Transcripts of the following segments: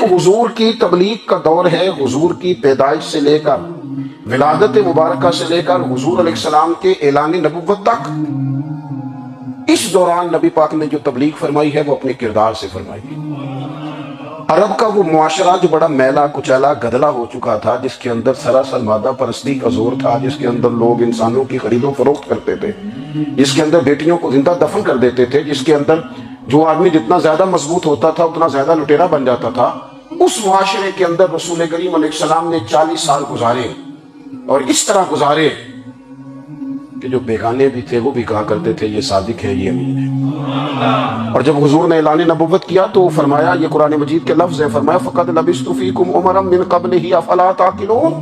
ایک حضور کی تبلیغ کا دور ہے، حضور کی پیدائش سے لے کر ولادت مبارکہ سے لے کر حضور علیہ السلام کے اعلان نبوت تک۔ اس دوران نبی پاک نے جو تبلیغ فرمائی ہے وہ اپنے کردار سے فرمائی ہے۔ عرب کا وہ معاشرہ جو بڑا میلا کچیلا گدلا ہو چکا تھا، جس کے اندر سراسر مادہ پرستی کا زور تھا، جس کے اندر لوگ انسانوں کی خرید و فروخت کرتے تھے، جس کے اندر بیٹیوں کو زندہ دفن کر دیتے تھے، جس کے اندر جو آدمی جتنا زیادہ مضبوط ہوتا تھا اتنا زیادہ لٹیرا بن جاتا تھا، اس معاشرے کے اندر رسول کریم علیہ السلام نے 40 سال گزارے، اور اس طرح گزارے کہ جو بیگانے بھی تھے وہ بھی کہا کرتے تھے یہ صادق ہے، یہ امین ہے۔ اور جب حضور نے اعلان نبوت کیا تو فرمایا، یہ قرآن مجید کے لفظ ہیں، فرمایا فَقَدْ لَبِثْتُ فِيكُمْ عُمَرًا مِّن قَبْلِهِ أَفَلَا تَعْقِلُونَ،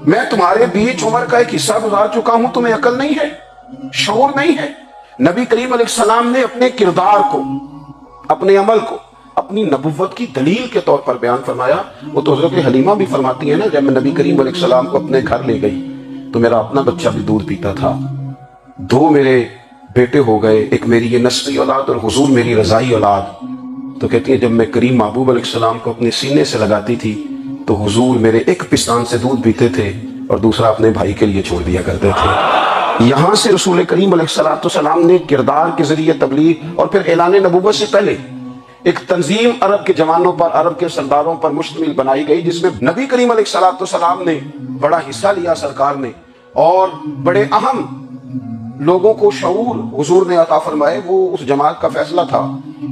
میں تمہارے بیچ عمر کا ایک حصہ گزار چکا ہوں، تمہیں عقل نہیں ہے، شعور نہیں ہے۔ نبی کریم علیہ السلام نے اپنے کردار کو، اپنے عمل کو اپنی نبوت کی دلیل کے طور پر بیان فرمایا۔ وہ تو حضرت حلیمہ بھی فرماتی ہے نا، جب میں نبی کریم علیہ السلام کو اپنے گھر لے گئی تو میرا اپنا بچہ بھی دودھ پیتا تھا، 2 میرے بیٹے ہو گئے، ایک میری یہ نسبی اولاد اور حضور میری رضائی اولاد۔ تو کہتی ہے جب میں کریم محبوب علیہ السلام کو اپنے سینے سے لگاتی تھی تو حضور میرے ایک پستان سے دودھ پیتے تھے اور دوسرا اپنے بھائی کے لیے چھوڑ دیا کرتے تھے۔ یہاں سے رسول کریم علیہ السلام نے کردار کے ذریعے تبلیغ اور پھر اعلان نبوت سے پہلے ایک تنظیم عرب کے جوانوں پر، عرب کے سرداروں پر مشتمل بنائی گئی، جس میں نبی کریم علیہ السلام نے بڑا حصہ لیا، سرکار نے، اور بڑے اہم لوگوں کو شعور حضور نے عطا فرمائے۔ وہ اس جماعت کا فیصلہ تھا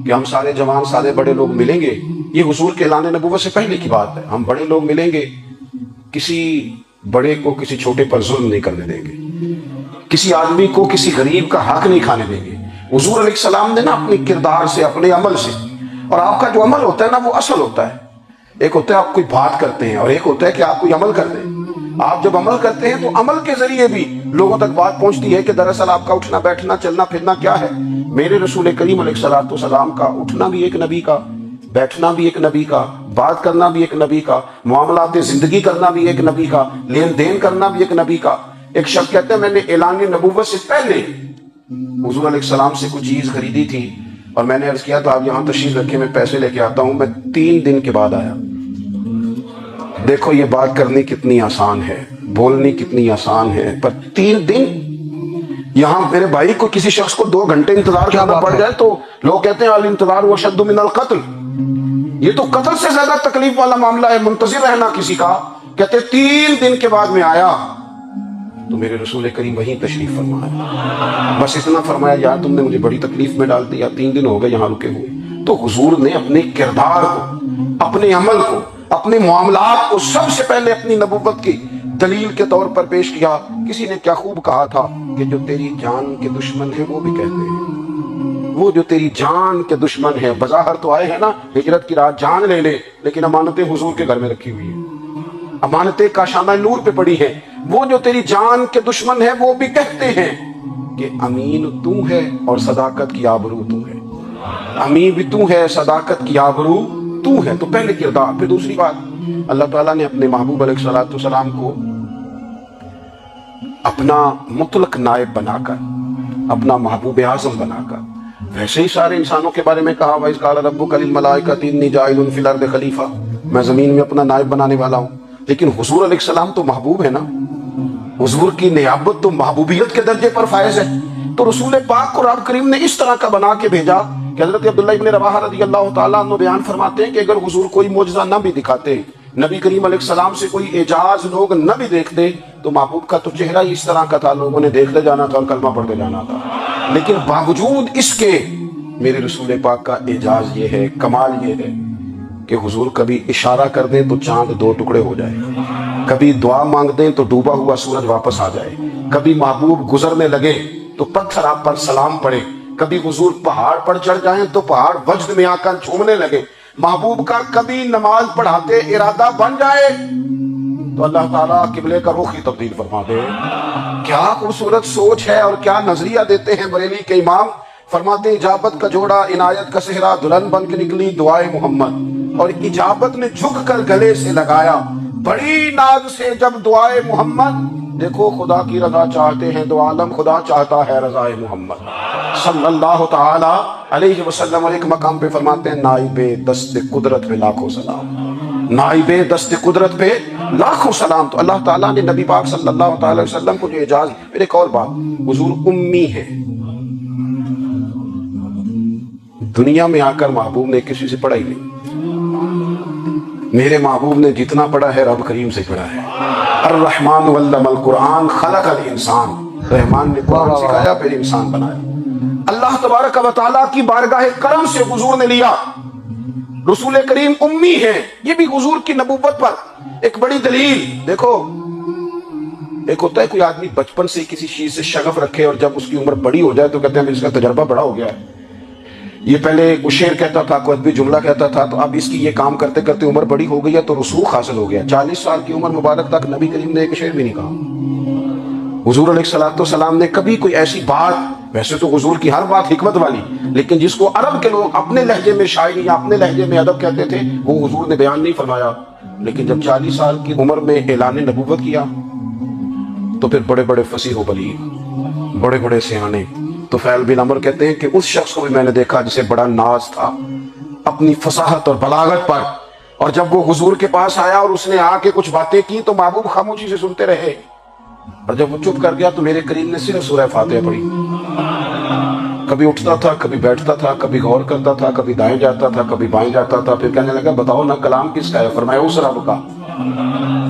کہ ہم سارے جوان، سارے بڑے لوگ ملیں گے، یہ حضور کے اعلان نبوت سے پہلے کی بات ہے، ہم بڑے لوگ ملیں گے، کسی بڑے کو کسی چھوٹے پر ظلم نہیں کرنے دیں گے، کسی آدمی کو کسی غریب کا حق نہیں کھانے دیں گے۔ حضور علیہ السلام نے نا اپنے کردار سے، اپنے عمل سے، اور آپ کا جو عمل ہوتا ہے نا وہ اصل ہوتا ہے، ایک ہوتا ہے آپ کوئی بات کرتے ہیں اور ایک ہوتا ہے کہ آپ کوئی عمل کرتے ہیں۔ آپ جب عمل کرتے ہیں تو عمل کے ذریعے بھی لوگوں تک بات پہنچتی ہے کہ دراصل آپ کا اٹھنا بیٹھنا چلنا پھرنا کیا ہے۔ میرے رسول کریم علیہ السلام کا اٹھنا بھی ایک نبی کا، بیٹھنا بھی ایک نبی کا، بات کرنا بھی ایک نبی کا، معاملات زندگی کرنا بھی ایک نبی کا، لین دین کرنا بھی ایک نبی کا۔ ایک شخص کہتے ہیں میں نے اعلان نبوت سے پہلے حضور علیہ السلام سے کچھ چیز خریدی تھی اور میں نے عرض کیا تو آپ یہاں تشریف رکھے، میں پیسے لے کے آتا ہوں، میں 3 دن کے بعد آیا۔ دیکھو یہ بات کرنی کتنی آسان ہے، بولنی کتنی آسان ہے، پر 3 دن یہاں میرے بھائی کو، کسی شخص کو 2 گھنٹے انتظار کرنا پڑ جائے تو لوگ کہتے ہیں الانتظار اشد من القتل، یہ تو قتل سے زیادہ تکلیف والا معاملہ ہے، منتظر رہنا کسی کا۔ کہتے 3 دن کے بعد میں آیا تو میرے رسول کریم وہیں تشریف فرمایا، بس اتنا فرمایا یار تم نے مجھے بڑی تکلیف میں ڈال دیا، 3 دن ہو گئے یہاں رکے ہوئے۔ تو حضور نے اپنے کردار کو، اپنے عمل کو، اپنے معاملات کو سب سے پہلے اپنی نبوت کی دلیل کے طور پر پیش کیا۔ کسی نے کیا خوب کہا تھا کہ جو تیری جان کے دشمن ہیں وہ بھی کہتے ہیں، وہ جو تیری جان کے دشمن ہیں، بظاہر تو آئے ہیں نا ہجرت کی رات جان لے لے، لیکن امانتیں حضور کے گھر میں رکھی ہوئی ہیں، امانتیں کاشانہ نور پہ پڑی ہیں، وہ جو تیری جان کے دشمن ہیں وہ بھی کہتے ہیں کہ امین تو ہے اور صداقت کی آبرو تو ہے، امین بھی تو ہے، صداقت کی آبرو تو ہے۔ تو پہلے کردار۔ پھر دوسری بات، اللہ تعالیٰ نے اپنے محبوب علیہ السلام کو اپنا مطلق نائب بنا کر، اپنا محبوب اعظم بنا کر، ویسے ہی سارے انسانوں کے بارے میں کہا وَإِذْ قَالَ رَبُّكَ لِلْمَلَائِكَةِ إِنِّي جَاعِلٌ فِي الْأَرْضِ خلیفہ، میں زمین میں اپنا نائب بنانے والا ہوں۔ لیکن حضور علیہ السلام تو محبوب ہے نا، حضور کی نیابت تو محبوبیت کے درجے پر فائز ہے۔ تو رسول پاک کو رب کریم نے اس طرح کا بنا کے بھیجا کہ حضرت عبداللہ ابن رواحہ رضی اللہ تعالیٰ عنہ بیان فرماتے ہیں کہ اگر حضور کوئی معجزہ نہ بھی دکھاتے، نبی کریم علیہ السلام سے کوئی اعجاز لوگ نہ بھی دیکھتے، تو محبوب کا تو چہرہ ہی اس طرح کا تھا، لوگوں نے دیکھتے جانا تھا اور کلمہ پڑھتے جانا تھا۔ لیکن باوجود اس کے میرے رسول پاک کا اعجاز یہ ہے، کمال یہ ہے کہ حضور کبھی اشارہ کر دیں تو چاند 2 ٹکڑے ہو جائے، کبھی دعا مانگ دیں تو ڈوبا ہوا سورج واپس آ جائے، کبھی محبوب گزرنے لگے تو پتھر آپ پر سلام پڑے، کبھی حضور پہاڑ پر چڑھ جائیں تو پہاڑ وجد میں آ کر جھومنے لگے، محبوب کا کبھی نماز پڑھاتے ارادہ بن جائے تو اللہ تعالیٰ قبلے کا رخ ہی تبدیل فرما دے۔ کیا خوبصورت سوچ ہے اور کیا نظریہ دیتے ہیں بریلی کے امام۔ فرماتے اجابت کا جوڑا عنایت کا صحرا، دلہن بن کے نکلی دعائے محمد، اور اجابت نے جھک کر گلے سے لگایا بڑی ناز سے جب دعائے محمد۔ دیکھو خدا کی رضا چاہتے ہیں تو عالم خدا چاہتا ہے رضائے محمد صلی اللہ تعالی علیہ وسلم اور ایک مقام پہ فرماتے ہیں نائب دست قدرت پہ لاکھوں سلام، نائب دست قدرت پہ لاکھوں سلام۔ تو اللہ تعالیٰ نے نبی پاک صلی اللہ تعالی وسلم کو جو اعزاز، پھر ایک اور بات، حضور امی ہے۔ دنیا میں آ کر محبوب نے کسی سے پڑھا ہی نہیں، میرے محبوب نے جتنا پڑھا ہے رب کریم سے پڑھا ہے۔ الرحمن علم القرآن خلق الانسان، رحمان نے قرآن سکھایا پھر انسان بنایا۔ اللہ تبارک و تعالیٰ کی بارگاہ کرم سے حضور نے لیا۔ رسول کریم امی ہے، یہ بھی حضور کی نبوت پر ایک بڑی دلیل۔ دیکھو ایک ہوتا ہے کوئی آدمی بچپن سے کسی چیز سے شغف رکھے اور جب اس کی عمر بڑی ہو جائے تو کہتے ہیں اس کا تجربہ بڑا ہو گیا ہے، یہ پہلے کوئی شعر کہتا تھا، کوئی ادبی جملہ کہتا تھا، تو اب اس کی یہ کام کرتے کرتے عمر بڑی ہو گئی ہے تو رسوخ حاصل ہو گیا۔ 40 سال کی عمر مبارک تک نبی کریم نے ایک شعر بھی نہیں کہا۔ حضور علیہ السلام نے کبھی کوئی ایسی بات، ویسے تو حضور کی ہر بات حکمت والی، لیکن جس کو عرب کے لوگ اپنے لہجے میں شاعری یا اپنے لہجے میں ادب کہتے تھے، وہ حضور نے بیان نہیں فرمایا۔ لیکن جب 40 سال کی عمر میں اعلان نبوت کیا تو پھر بڑے بڑے فصیح و بلیغ، بڑے بڑے سیانے طفیل بن عمر کہتے ہیں کہ اس شخص کو بھی میں نے دیکھا جسے بڑا ناز تھا اپنی فصاحت اور بلاغت پر، اور جب وہ حضور کے پاس آیا اور اس نے آ کے کچھ باتیں کی تو محبوب خاموشی سے سنتے رہے، اور جب وہ چپ کر گیا تو میرے کریم نے صرف سورہ فاتحہ پڑھی۔ کبھی اٹھتا تھا، کبھی بیٹھتا تھا، کبھی غور کرتا تھا، کبھی دائیں جاتا تھا، کبھی بائیں جاتا تھا، پھر کہنے لگا بتاؤ نا کلام کس کا ہے؟ فرمایا اس رب کا،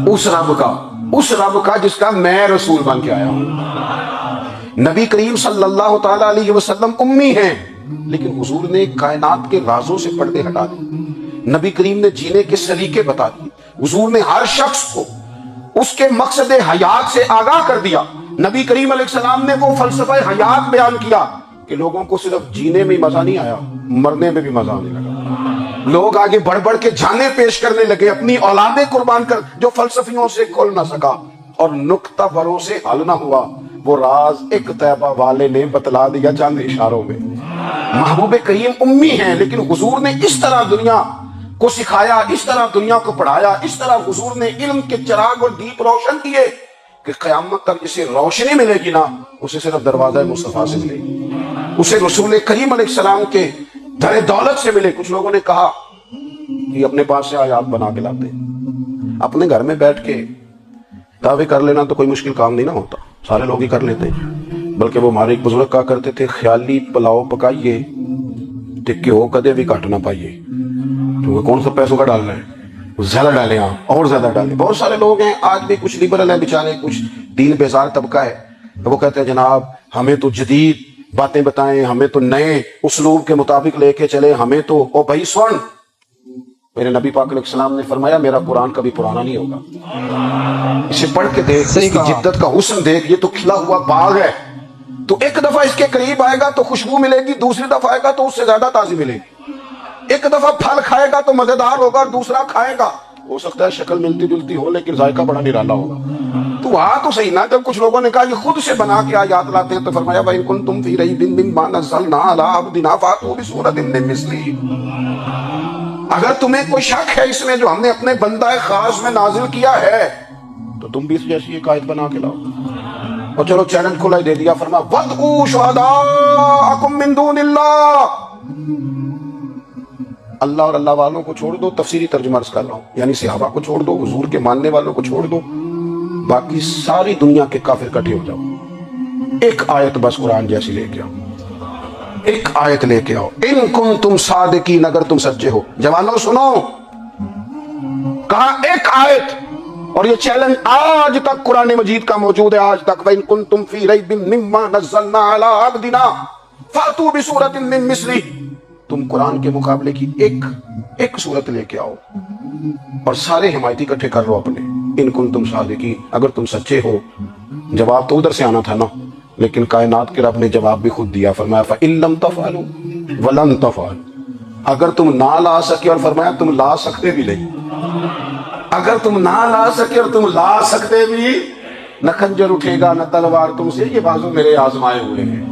اس رب کا، اس رب کا جس کا میں رسول بن کے آیا ہوں۔ نبی کریم صلی اللہ تعالی علیہ وسلم امی ہیں، لیکن حضور نے کائنات کے رازوں سے پردے ہٹا دیے، نبی کریم نے جینے کے سلیقے بتا دیے، حضور نے ہر شخص کو اس کے مقصد حیات سے آگاہ کر دیا۔ نبی کریم علیہ السلام نے وہ فلسفہ حیات بیان کیا کہ لوگوں کو صرف جینے میں مزہ نہیں آیا، مرنے میں بھی مزہ آنے لگا۔ لوگ آگے بڑھ بڑھ کے جانیں پیش کرنے لگے، اپنی اولادیں قربان کر، جو فلسفیوں سے کھل نہ سکا اور نکتہ بروں سے حل نہ ہوا، وہ راز ایک طیبہ والے نے بتلا دیا چند اشاروں میں۔ محبوب کریم امی ہیں، لیکن حضور نے اس طرح دنیا کو سکھایا، اس طرح دنیا کو پڑھایا، اس طرح حضور نے علم کے چراغ اور دیپ روشن کیے کہ قیامت تک جسے روشنی ملے گی نا، اسے صرف دروازہ مصطفیٰ سے ملے گی، اسے رسول کریم علیہ السلام کے در دولت سے ملے۔ کچھ لوگوں نے کہا کہ اپنے پاس سے آیات بنا کے لاتے، اپنے گھر میں بیٹھ کے دعوے کر لینا تو کوئی مشکل کام نہیں نہ ہوتا، سارے لوگ ہی کر لیتے ہیں۔ بلکہ وہ ہمارے ایک بزرگ کہا کرتے تھے خیالی پلاؤ پکائیے ٹکے ہو کدے بھی کاٹ نہ پائیے، کیونکہ کون سا پیسوں کا ڈالنا ہے، زیادہ ڈالیں آپ اور زیادہ ڈالیں۔ بہت سارے لوگ ہیں آج بھی، کچھ لبرل ہیں بیچارے، کچھ دین بیزار طبقہ ہے، وہ کہتے ہیں جناب ہمیں تو جدید باتیں بتائیں، ہمیں تو نئے اسلوب کے مطابق لے کے چلے، ہمیں تو او بھائی سن، میرے نبی پاک علیہ السلام نے فرمایا میرا قرآن کبھی پرانا نہیں ہوگا، اسے پڑھ کے دیکھ، اس کی جدت کا حسن دیکھ، یہ تو کھلا ہوا باغ ہے، تو ایک دفعہ اس کے قریب آئے گا تو خوشبو ملے گی، دوسری دفعہ آئے گا تو اس سے زیادہ تازی ملے گی، ایک دفعہ پھل کھائے گا تو مزیدار ہوگا اور دوسرا کھائے گا ہو سکتا ہے شکل ملتی جلتی ہو لیکن ذائقہ بڑا نرالا ہوگا۔ تو وہاں تو صحیح نا، جب کچھ لوگوں نے کہا یہ خود سے بنا کے آیات لاتے ہیں تو فرمایا وَإِن كُنتُمْ فِي رَيْبٍ مِّمَّا نَزَّلْنَا عَلَىٰ عَبْدِنَا فَأْتُوا بِسُورَةٍ مِّن مِّثْلِهِ، اگر تمہیں کوئی شک ہے اس میں جو ہم نے اپنے بندہ خاص میں نازل کیا ہے تو تم بھی اس جیسی ایک آیت بنا کے لاؤ۔ اور چلو چیلنج کھلا ہی دے دیا، فرمایا وَادْعُوا شُهَدَاءَكُم مِّن دُونِ اللَّهِ، اللہ اور اللہ والوں کو چھوڑ دو، تفسیری ترجمہ عرض کر رہا ہوں، یعنی صحابہ کو چھوڑ دو، حضور کے ماننے والوں کو چھوڑ دو، باقی ساری دنیا کے کافر اکٹھے ہو جاؤ، ایک آیت بس قرآن جیسی لے کے آؤ، ایک آیت لے کے آؤ، ان کنتم صادقین، اگر تم سچے ہو۔ جوانوں سنو، کہا ایک آیت، اور یہ چیلنج آج تک قرآن مجید کا موجود ہے، آج تک وَإِن كُنتُمْ فِي رَيْبٍ مِّمَّا نَزَّلْنَا عَلَىٰ عَبْدِنَا فَأْتُوا بِسُورَةٍ مِّن مِّثْلِهِ، تم قرآن کے مقابلے کی ایک صورت لے کے آؤ اور سارے حمایتی اکٹھے کر لو اپنے، ان کنتم صادقین، اگر تم سچے ہو۔ جواب تو ادھر سے آنا تھا نا، لیکن کائنات کے رب نے جواب بھی خود دیا، فرمایا فَإِن لَمْ تَفْعَلُوا وَلَن تَفْعَلُوا، اگر تم نہ لا سکے، اور فرمایا تم لا سکتے بھی نہیں، اگر تم نہ لا سکے اور تم لا سکتے بھی، نہ خنجر اٹھے گا نہ تلوار تم سے، یہ بازو میرے آزمائے ہوئے ہیں،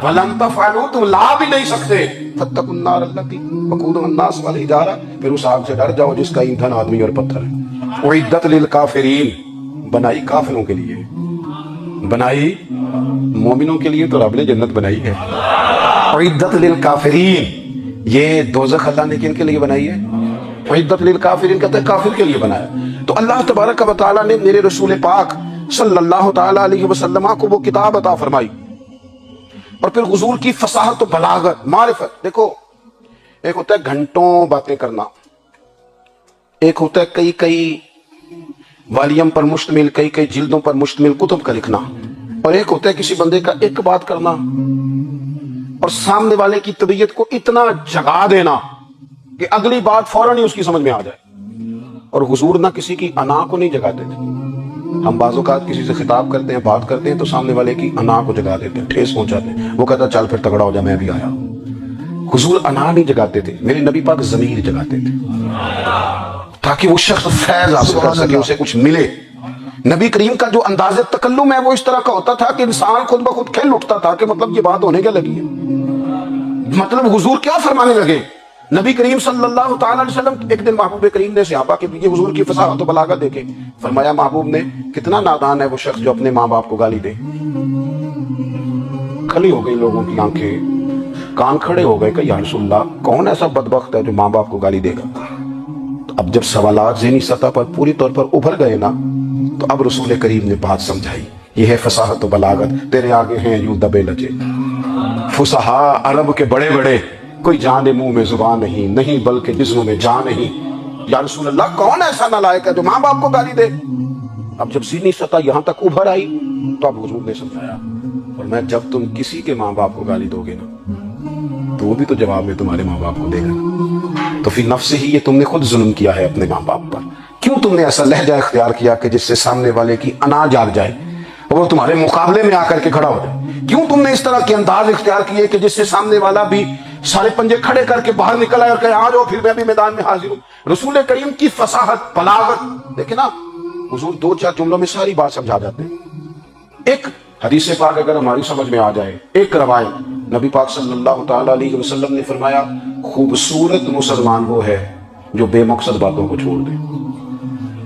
وَلَن تَفْعَلُوا، تم لا بھی نہیں سکتے، فَاتَّقُوا النَّارَ الَّتِي وَقُودُهَا النَّاسُ وَالْحِجَارَةُ، پھر اس آگ سے ڈر جاؤ جس کا ایندھن آدمی اور پتھر ہے، اُعِدَّتْ لِلْکَافِرِینَ، بنائی کافروں کے لیے، بنائی مومنوں کے لیے تو رب نے جنت بنائی ہے. اعدت للکافرین، یہ دوزخ اللہ نے کن کے لیے بنائی ہے؟ اعدت للکافرین کہتے ہیں کافر کے لیے بنایا. تو اللہ تبارک و تعالیٰ نے میرے رسول پاک صلی اللہ تعالیٰ علیہ وسلم کو وہ کتاب عطا فرمائی، اور پھر حضور کی فصاحت و بلاغت، معرفت. دیکھو ایک ہوتا ہے گھنٹوں باتیں کرنا، ایک ہوتا ہے کئی کئی والیم پر مشتمل، کئی کئی جلدوں پر مشتمل کتب کا لکھنا، اور ایک ہوتا ہے کسی بندے کا ایک بات کرنا اور سامنے والے کی طبیعت کو اتنا جگا دینا کہ اگلی بات فوراً ہی اس کی سمجھ میں آ جائے. اور حضور نہ کسی کی انا کو نہیں جگاتے تھے. ہم بعض اوقات کسی سے خطاب کرتے ہیں، بات کرتے ہیں تو سامنے والے کی انا کو جگا دیتے ہیں، ٹھیس پہنچاتے ہیں. وہ کہتا چل پھر تگڑا ہو جا میں بھی آیا. حضور انا نہیں جگاتے تھے، میرے نبی پاک ضمیر جگاتے تھے تاکہ وہ شخص فیض حاصل کر سکے، اسے کچھ ملے. نبی کریم کا جو انداز تکلم ہے وہ اس طرح کا ہوتا تھا کہ انسان خود بخود کھل اٹھتا تھا کہ مطلب یہ بات ہونے کیا لگی ہے، مطلب حضور کیا فرمانے لگے. نبی کریم صلی اللہ تعالی علیہ وسلم ایک دن محبوب کریم نے صحابہ کے پیچھے حضور کی فصاحت و بلاغت دیکھے. فرمایا محبوب نے کتنا نادان ہے وہ شخص جو اپنے ماں باپ کو گالی دے. کھلی ہو گئی لوگوں کی آنکھیں، کان کھڑے ہو گئے کہ یا رسول اللہ کون ایسا بدبخت ہے جو ماں باپ کو گالی دے گا. اب جب سوالات ذہنی سطح پر پوری طور پر ابھر گئے نا تو اب رسول کریم نے بات سمجھائی. یہ ہے فصاحت و بلاغت. تیرے آگے ہیں یوں دبے لجے فصحاء عرب کے بڑے بڑے، کوئی جان منہ میں زبان نہیں، نہیں بلکہ جسموں میں جان نہیں. یا رسول اللہ کون ایسا نالائق ہے جو ماں باپ کو گالی دے. اب جب ذہنی سطح یہاں تک ابھر آئی تو اب حضور نے سمجھایا، اور میں جب تم کسی کے ماں باپ کو گالی دو گے نا تو وہ بھی تو جواب میں تمہارے ماں باپ کو دے گا. تو پھر نفس ہی یہ تم نے خود ظلم کیا ہے اپنے ماں باپ پر. کیوں تم نے ایسا لہجہ اختیار کیا کہ جس سے سامنے والے کی انا جاگ جائے اور وہ تمہارے مقابلے میں آ کر کے کھڑا ہو جائے. کیوں تم نے اس طرح کے انداز اختیار کیے کہ جس سے سامنے والا بھی سارے پنجے کھڑے کر کے باہر نکل آئے اور کہے آ جاؤ پھر میں بھی میدان میں حاضر ہوں. رسول کریم کی فصاحت بلاغت دیکھیں نا، حضور دو چار جملوں میں ساری بات سمجھا جاتے ہیں. ایک حدیث پاک اگر ہماری سمجھ میں آ جائے، ایک روایت نبی پاک صلی اللہ تعالی علیہ وسلم نے فرمایا خوبصورت مسلمان وہ ہے جو بے مقصد باتوں کو چھوڑ دے.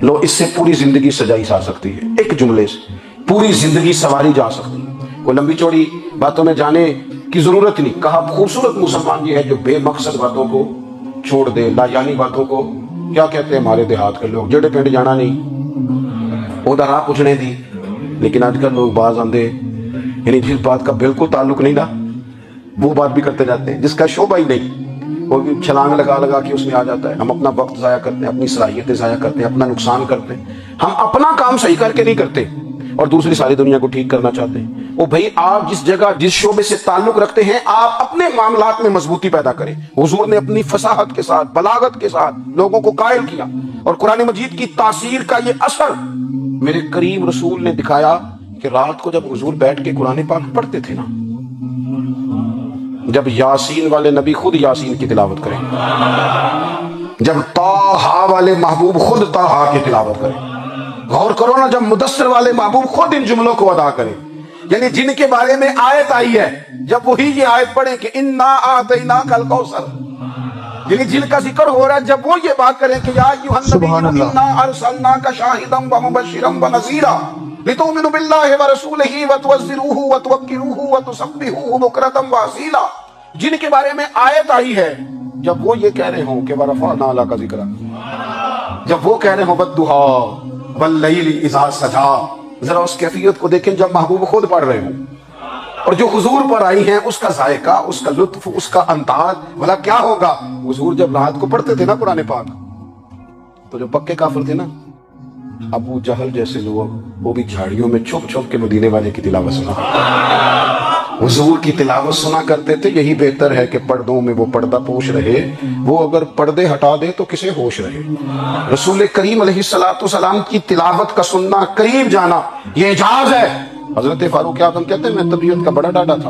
لو اس سے پوری زندگی سجائی جا سکتی ہے، ایک جملے سے پوری زندگی سواری جا سکتی ہے. وہ لمبی چوڑی باتوں میں جانے کی ضرورت نہیں. کہا خوبصورت مسلمان یہ ہے جو بے مقصد باتوں کو چھوڑ دے. لا یعنی باتوں کو کیا کہتے ہیں ہمارے دیہات کے لوگ، جڑے پنڈ جانا نہیں، ادھر راہ پوچھنے دی. لیکن آج کل لوگ باز آندے یعنی جس بات کا بالکل تعلق نہیں نا وہ بات بھی کرتے جاتے ہیں، جس کا شعبہ ہی نہیں وہ بھی چھلانگ لگا لگا کے اس میں آ جاتا ہے. ہم اپنا وقت ضائع کرتے ہیں، اپنی صلاحیتیں ضائع کرتے ہیں، اپنا نقصان کرتے ہیں. ہم اپنا کام صحیح کر کے نہیں کرتے اور دوسری ساری دنیا کو ٹھیک کرنا چاہتے ہیں. وہ بھائی آپ جس جگہ جس شعبے سے تعلق رکھتے ہیں آپ اپنے معاملات میں مضبوطی پیدا کریں. حضور نے اپنی فصاحت کے ساتھ بلاغت کے ساتھ لوگوں کو قائل کیا، اور قرآن مجید کی تاثیر کا یہ اثر میرے کریم رسول نے دکھایا کہ رات کو جب حضور بیٹھ کے قرآن پاک پڑھتے تھے نا، جب یاسین والے نبی خود یاسین کی تلاوت کریں، جب طٰہٰ والے محبوب خود طٰہٰ کی تلاوت کریں، غور کرو نا جب مدثر والے محبوب خود ان جملوں کو ادا کریں، یعنی جن کے بارے میں آیت آئی ہے جب وہی یہ آیت پڑھیں کہ اِنَّا أَعْطَيْنَاكَ الْكَوْثَرَ، یعنی جن کا ذکر ہو رہا ہے جب وہ یہ بات کریں کہ یا ایھا النبی اِنَّا أَرْسَلْنَاكَ شَاهِدًا وَمُبَشِّرًا وَنَذِيرًا لِتُؤْمِنُوا بِاللَّهِ وَرَسُولِهِ وَتُعَزِّرُوهُ وَتُوَقِّرُوهُ وَتُسَبِّحُوهُ بُكْرَةً وَأَصِيلًا، جن کے بارے میں آیت آئی ہے جب وہ یہ کہہ رہے ہوں کہ وَرَفَعْنَا لَكَ ذِكْرَكَ، جب وہ کہہ رہے ہوں وَالضُّحَىٰ وَاللَّيْلِ إِذَا سَجَىٰ. ذرا اس کیفیت کو دیکھیں جب محبوب خود پڑھ رہے ہوں اور جو حضور پر آئی ہیں اس کا ذائقہ، اس کا لطف، اس کا انداز بھلا کیا ہوگا. حضور جب رات کو پڑھتے تھے نا قرآن پاک تو جو پکے کافر تھے نا ابو جہل جیسے لوگ وہ بھی جھاڑیوں میں چھپ چھپ کے مدینے والے کی تلاوت سنا، حضور کی تلاوت سنا کرتے تھے. یہی بہتر ہے کہ پردوں میں وہ پردہ پوش رہے، وہ اگر پردے ہٹا دے تو کسے ہوش رہے. رسول کریم علیہ السلام کی تلاوت کا سننا، قریب جانا، یہ اعجاز ہے. حضرت فاروق اعظم کہتے ہیں میں طبیعت کا بڑا ڈاڈا تھا،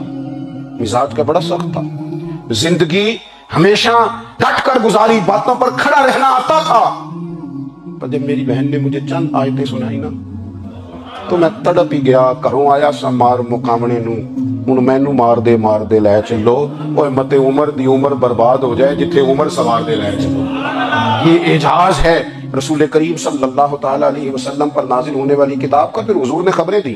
مزاج کا بڑا سخت تھا، زندگی ہمیشہ ڈٹ کر گزاری، باتوں پر کھڑا رہنا آتا تھا، پر جب میری بہن نے مجھے چند آیتیں سنائی نا تو میں تڑپ ہی گیا. کروں آیا سا مار مقامنے نو ہن مینوں مار دے لے چلو، اوے مت عمر دی عمر برباد ہو جائے جتھے عمر سوار دے لے چلو. یہ اعجاز ہے رسول کریم صلی اللہ تعالی علیہ وسلم پر نازل ہونے والی کتاب کا. پھر حضور نے خبریں دی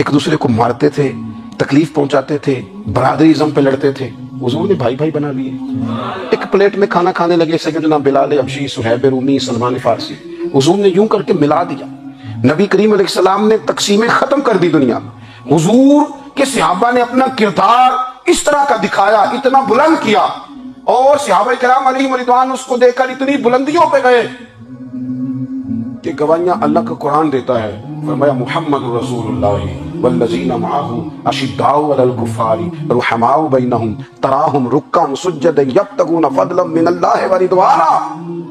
ایک دوسرے کو مارتے تھے، تکلیف پہنچاتے تھے، برادری ازم پہ لڑتے تھے، حضور نے بھائی بھائی بنا لیے۔ ایک پلیٹ میں کھانا کھانے لگے سیدنا بلال حبشی، صہیب رومی، سلمان فارسی، حضور نے یوں کر کے ملا دیا۔ نبی کریم علیہ السلام نے تقسیمیں ختم کر دی دنیا میں۔ حضور کے صحابہ نے اپنا کردار اس طرح کا دکھایا، اتنا بلند کیا، اور صحابہ کرام علیہم رضوان اس کو دیکھ کر اتنی بلندیوں پہ گئے کہ گواہیاں اللہ کا قرآن دیتا ہے۔ فرمایا محمد رسول اللہ والذین معہ اشداء علی الکفار رحماء بینہم تراہم رکعا سجدا یبتغون فضلا من اللہ ورضوانا۔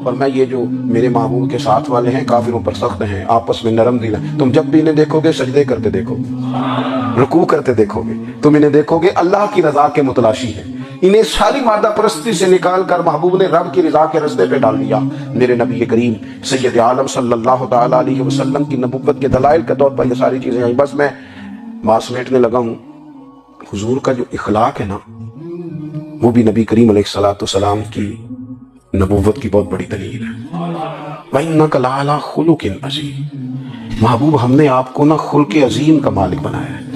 فرمایا یہ جو میرے محبوب کے ساتھ والے ہیں کافروں پر سخت ہیں، آپس میں نرم دل ہیں، تم جب بھی انہیں دیکھو گے سجدے کرتے دیکھو گے، رکوع کرتے دیکھو گے، تم انہیں دیکھو گے اللہ کی رضا کے متلاشی ہیں۔ انہیں ساری مادہ پرستی سے نکال کر محبوب نے رب کی رضا کے رستے پہ ڈال دیا۔ میرے نبی کریم سید عالم صلی اللہ تعالیٰ علیہ وسلم کی نبوت کے دلائل کے طور پر یہ ساری چیزیں آئیں۔ بس میں ماں سمیٹنے لگا ہوں۔ حضور کا جو اخلاق ہے نا، وہ بھی نبی کریم علیہ السلام کی نبوت کی بہت بڑی دلیل ہے۔ وَإِنَّكَ لَعَلَىٰ خُلُقٍ عَظِيمٍ۔ محبوب ہم نے آپ کو نا خلق عظیم کا مالک بنایا ہے۔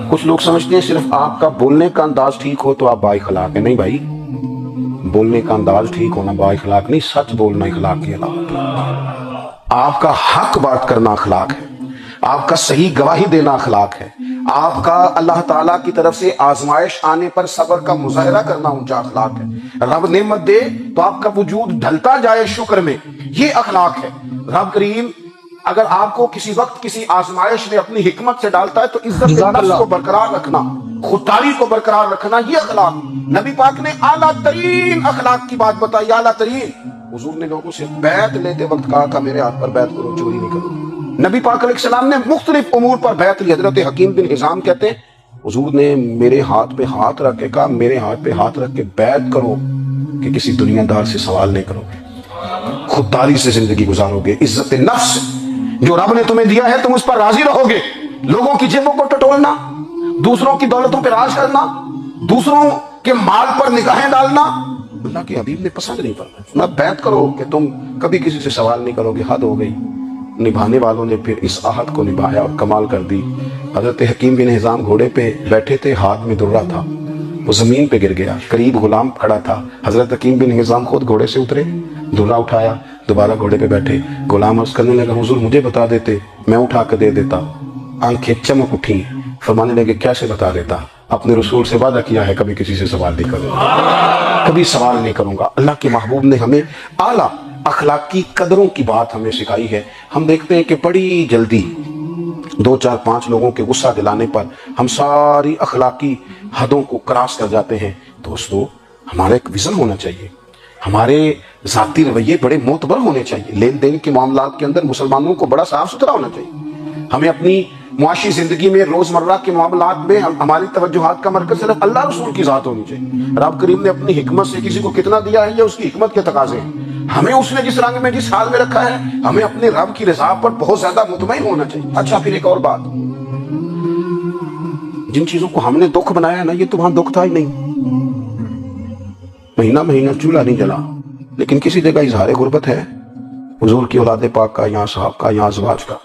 کچھ لوگ سمجھتے ہیں صرف آپ کا بولنے کا انداز ٹھیک ہو تو آپ با اخلاق ہیں۔ نہیں بھائی، بولنے کا انداز ٹھیک ہونا با اخلاق نہیں، سچ بولنا اخلاق کے علاوہ۔ آپ کا حق بات کرنا اخلاق ہے، آپ کا صحیح گواہی دینا اخلاق ہے، آپ کا اللہ تعالیٰ کی طرف سے آزمائش آنے پر صبر کا مظاہرہ کرنا اونچا اخلاق ہے۔ رب نعمت دے تو آپ کا وجود ڈھلتا جائے شکر میں، یہ اخلاق ہے۔ رب کریم اگر آپ کو کسی وقت کسی آزمائش میں اپنی حکمت سے ڈالتا ہے تو عزت نفس کو برقرار رکھنا، خودداری کو برقرار رکھنا، یہ اخلاق۔ نبی پاک نے اعلیٰ ترین اخلاق کی بات بتائی، اعلیٰ ترین۔ حضور نے لوگوں سے بیعت لیتے وقت کہا کہ میرے ہاتھ پر بیعت کرو، چوری نہیں کرو۔ نبی پاک علیہ السلام نے مختلف امور پر بیعت لی۔ حضرت حکیم بن حزام کہتے ہیں حضور نے میرے ہاتھ پہ ہاتھ رکھ کے کہا میرے ہاتھ پہ ہاتھ رکھ کے بیعت کرو کہ کسی دنیا دار سے سوال نہیں کرو گے، خودداری سے زندگی گزارو گے، عزت نفس جو رب نے تمہیں دیا ہے تم اس پر راضی رہو گے۔ لوگوں کی جیبوں کو ٹٹولنا، دوسروں کی دولتوں پہ راج کرنا، دوسروں کے مال پر نگاہیں ڈالنا اللہ کے حبیب نے پسند نہیں فرمایا۔ نہ بیعت کرو کہ تم کبھی کسی سے سوال نہیں کرو گے، حد ہو گئی۔ نبھانے والوں نے پھر اس عہد کو نبھایا اور کمال کر دی۔ حضرت حکیم بن حزام گھوڑے پہ بیٹھے تھے، ہاتھ میں درہ تھا، وہ زمین پہ گر گیا، قریب غلام کھڑا تھا۔ حضرت حکیم بن حزام خود گھوڑے سے اترے، درہ اٹھایا، دوبارہ گھوڑے پہ بیٹھے۔ غلام عرض کرنے لگا حضور مجھے بتا دیتے، میں اٹھا کے دے دیتا۔ آنکھیں چمک اٹھی، فرمانے لگے کیسے بتا دیتا؟ اپنے رسول سے وعدہ کیا ہے کبھی کسی سے سوال نہیں کروں گا، کبھی سوال نہیں کروں گا۔ اللہ کے محبوب نے ہمیں اعلیٰ اخلاقی قدروں کی بات ہمیں سکھائی ہے۔ ہم دیکھتے ہیں کہ بڑی جلدی 2 4 5 لوگوں کے غصہ دلانے پر ہم ساری اخلاقی حدوں کو کراس کر جاتے ہیں۔ دوستو ہمارا ایک ویژن ہونا چاہیے، ہمارے ذاتی رویے بڑے معتبر ہونے چاہیے، لین دین کے معاملات کے اندر مسلمانوں کو بڑا صاف ستھرا ہونا چاہیے۔ ہمیں اپنی معاشی زندگی میں روزمرہ کے معاملات میں ہماری توجہات کا مرکز صرف اللہ رسول کی ذات ہونی چاہیے۔ رب کریم نے اپنی حکمت سے کسی کو کتنا دیا ہے یہ اس کی حکمت کے تقاضے ہیں۔ ہمیں اس نے جس رنگ میں جس حال میں رکھا ہے ہمیں اپنے رب کی رضا پر بہت زیادہ مطمئن ہونا چاہیے۔ اچھا پھر ایک اور بات، جن چیزوں کو ہم نے دکھ بنایا نا یہ تو وہاں دکھ تھا ہی نہیں۔ مہینہ مہینہ چولہا نہیں جلا، لیکن کسی جگہ اظہار غربت ہے، حضور کی اولاد پاک کا یا صحاب کا یا ازواج کا۔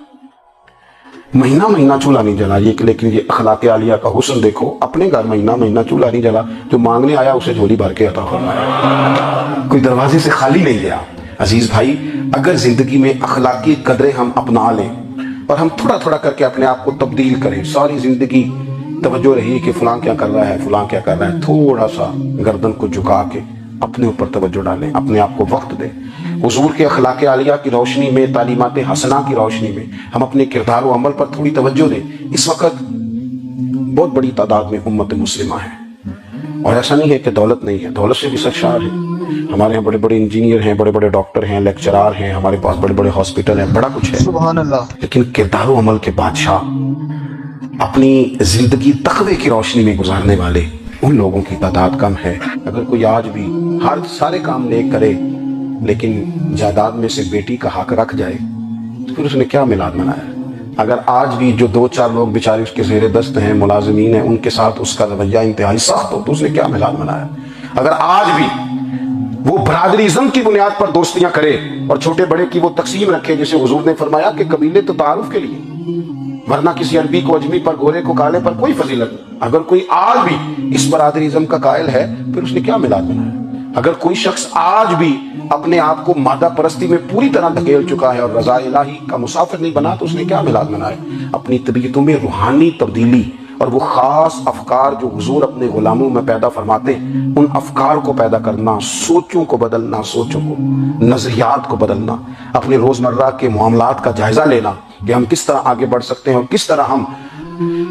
مہینہ مہینہ چولہا نہیں جلا، لیکن یہ اخلاق عالیہ کا حسن دیکھو، اپنے گھر مہینہ مہینہ چولہا نہیں جلا، جو مانگنے آیا اسے جھولی بھر کے عطا فرمایا، کوئی دروازے سے خالی نہیں گیا۔ عزیز بھائی، اگر زندگی میں اخلاقی قدریں ہم اپنا لیں اور ہم تھوڑا تھوڑا کر کے اپنے آپ کو تبدیل کریں، ساری زندگی توجہ رہی کہ فلاں کیا کر رہا ہے، فلاں کیا کر رہا ہے، تھوڑا سا گردن کو جھکا کے اپنے اوپر توجہ ڈالیں، اپنے آپ کو وقت دیں۔ حضور کے اخلاق عالیہ کی روشنی میں، تعلیمات حسنہ کی روشنی میں ہم اپنے کردار و عمل پر تھوڑی توجہ دیں۔ اس وقت بہت بڑی تعداد میں امت مسلمہ ہے، اور ایسا نہیں ہے کہ دولت نہیں ہے، دولت سے بھی سرشار ہے۔ ہمارے یہاں بڑے بڑے انجینئر ہیں، بڑے بڑے ڈاکٹر ہیں، لیکچرار ہیں، ہمارے پاس بڑے بڑے ہاسپٹل ہیں، بڑا کچھ ہے، سبحان اللہ۔ لیکن کردار و عمل کے بادشاہ، اپنی زندگی تقوی کی روشنی میں گزارنے والے، ان لوگوں کی تعداد کم ہے۔ اگر کوئی آج بھی ہر سارے کام نیک کرے لیکن جائیداد میں سے بیٹی کا حق رکھ جائے تو پھر اس نے کیا میلاد منایا؟ اگر آج بھی جو 2 4 لوگ بیچارے اس کے زیر دست ہیں، ملازمین ہیں، ان کے ساتھ اس کا رویہ انتہائی سخت ہو تو اس نے کیا میلاد منایا؟ اگر آج بھی وہ برادری ازم کی بنیاد پر دوستیاں کرے اور چھوٹے بڑے کی وہ تقسیم رکھے، جسے حضور نے فرمایا کہ قبیلے تو تعارف کے لیے، ورنہ کسی عربی کو اجمی پر، گورے کو کالے پر کوئی فضیلت نہیں۔ اگر کوئی آج بھی اس برادری ازم کا قائل ہے پھر اس نے کیا میلاد منایا؟ اگر کوئی شخص آج بھی اپنے آپ کو مادہ پرستی میں پوری طرح دھکیل چکا ہے اور رضا الہی کا مسافر نہیں بنا تو اس نے کیا میلاد منایا؟ اپنی طبیعتوں میں روحانی تبدیلی اور وہ خاص افکار جو حضور اپنے غلاموں میں پیدا فرماتے ہیں، ان افکار کو پیدا کرنا، سوچوں کو بدلنا، سوچوں کو، نظریات کو بدلنا، اپنے روزمرہ کے معاملات کا جائزہ لینا کہ ہم کس طرح آگے بڑھ سکتے ہیں اور کس طرح ہم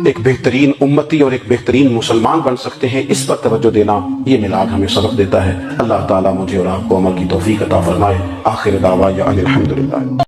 ایک بہترین امتی اور ایک بہترین مسلمان بن سکتے ہیں، اس پر توجہ دینا، یہ میلاد ہمیں سبق دیتا ہے۔ اللہ تعالیٰ مجھے اور آپ کو عمل کی توفیق عطا فرمائے۔ آخر دعوانا الحمدللہ۔